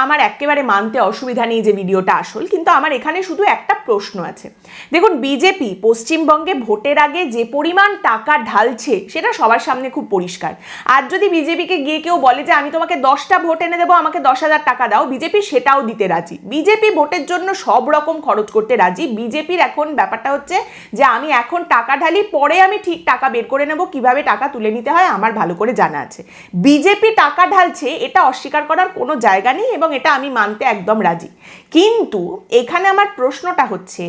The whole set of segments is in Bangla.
আমার একেবারে মানতে অসুবিধা নেই যে ভিডিওটা আসল, কিন্তু আমার এখানে শুধু একটা প্রশ্ন আছে। দেখুন, বিজেপি পশ্চিমবঙ্গে ভোটের আগে যে পরিমাণ টাকা ঢালছে সেটা সবার সামনে খুব পরিষ্কার। আর যদি বিজেপিকে গিয়ে কেউ বলে যে আমি তোমাকে 10টা ভোট এনে দেবো, আমাকে 10,000 টাকা দাও, বিজেপি সেটাও দিতে রাজি। বিজেপি ভোটের জন্য সব রকম খরচ করতে রাজি। বিজেপির এখন ব্যাপারটা হচ্ছে যে আমি এখন টাকা ঢালি, পরে আমি ঠিক টাকা বের করে নেব, কিভাবে টাকা তুলে নিতে হয় আমার ভালো করে জানা আছে। বিজেপি টাকা ঢালছে, এটা অস্বীকার করার কোনো জায়গা নেই এবং এটা আমি মানতে একদম রাজি। কিন্তু এখানে আমার প্রশ্নটা হচ্ছে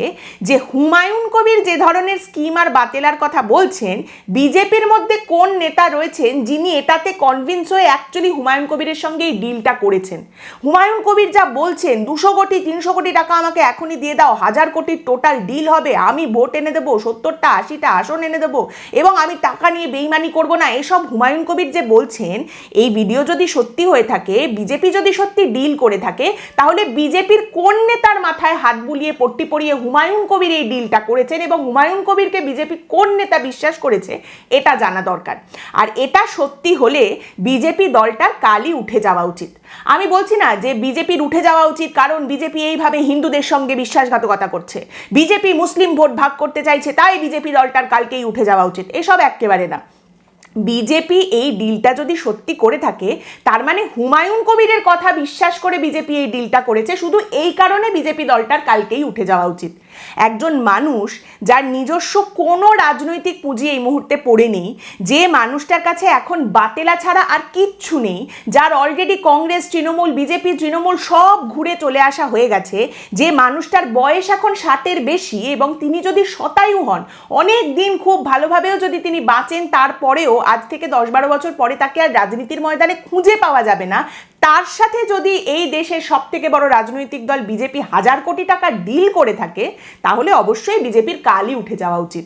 যে হুমায়ুন কবির যে ধরনের স্কিম আর বাতেলার কথা বলছেন, বিজেপির মধ্যে কোন নেতা রয়েছেন যিনি এটাতে কনভিন্স হয়ে অ্যাকচুয়ালি হুমায়ুন কবিরের সঙ্গে এই ডিলটা করেছেন? হুমায়ুন কবির যা বলছেন 200 কোটি 300 কোটি টাকা আমাকে এখনই দিয়ে দাও, 1000 কোটির টোটাল ডিল হবে, আমি ভোট এনে দেবো, 70টা 80টা আসন এনে দেবো এবং আমি টাকা নিয়ে বেইমানি করব না, এসব হুমায়ুন কবির যে বলছেন, এই ভিডিও যদি সত্যি হয়ে থাকে, বিজেপি যদি সত্যি ডিল করে থাকে, তাহলে বিজেপির কোন নেতার মাথায় হাত বুলিয়ে পট্টি পরিয়ে হুমায়ুন কবির এই ডিলটা করেছেন এবং হুমায়ুন কবিরকে বিজেপি কোন নেতা বিশ্বাস করেছে এটা জানা দরকার। আর এটা সত্যি হলে বিজেপি দলটার কালই উঠে যাওয়া উচিত। আমি বলছি না যে বিজেপির উঠে যাওয়া উচিত কারণ বিজেপি এইভাবে হিন্দুদের সঙ্গে বিশ্বাসঘাতকতা করছে, বিজেপি মুসলিম ভোট ভাগ করতে চাইছে তাই বিজেপি দলটার কালকেই উঠে যাওয়া উচিত, এসব একেবারে না। বিজেপি এই ডিলটা যদি সত্যি করে থাকে, তার মানে হুমায়ুন কবিরের কথা বিশ্বাস করে বিজেপি এই ডিলটা করেছে, শুধু এই কারণে বিজেপি দলটার কালকেই উঠে যাওয়া উচিত। একজন মানুষ যার নিজস্ব কোনো রাজনৈতিক পুঁজি এই মুহূর্তে পড়ে নেই, যে মানুষটার কাছে এখন বাতেলা ছাড়া আর কিচ্ছু নেই, যার অলরেডি কংগ্রেস তৃণমূল বিজেপি তৃণমূল সব ঘুরে চলে আসা হয়ে গেছে, যে মানুষটার বয়স এখন 60-এর বেশি এবং তিনি যদি শতায়ু হন, অনেক দিন খুব ভালোভাবেও যদি তিনি বাঁচেন, তারপরেও আজ থেকে 10-12 বছর পরে তাকে আর রাজনীতির ময়দানে খুঁজে পাওয়া যাবে না, তার সাথে যদি এই দেশের সব থেকে বড় রাজনৈতিক দল বিজেপি 1000 কোটি টাকা ডিল করে থাকে, তাহলে অবশ্যই বিজেপির কালই উঠে যাওয়া উচিত।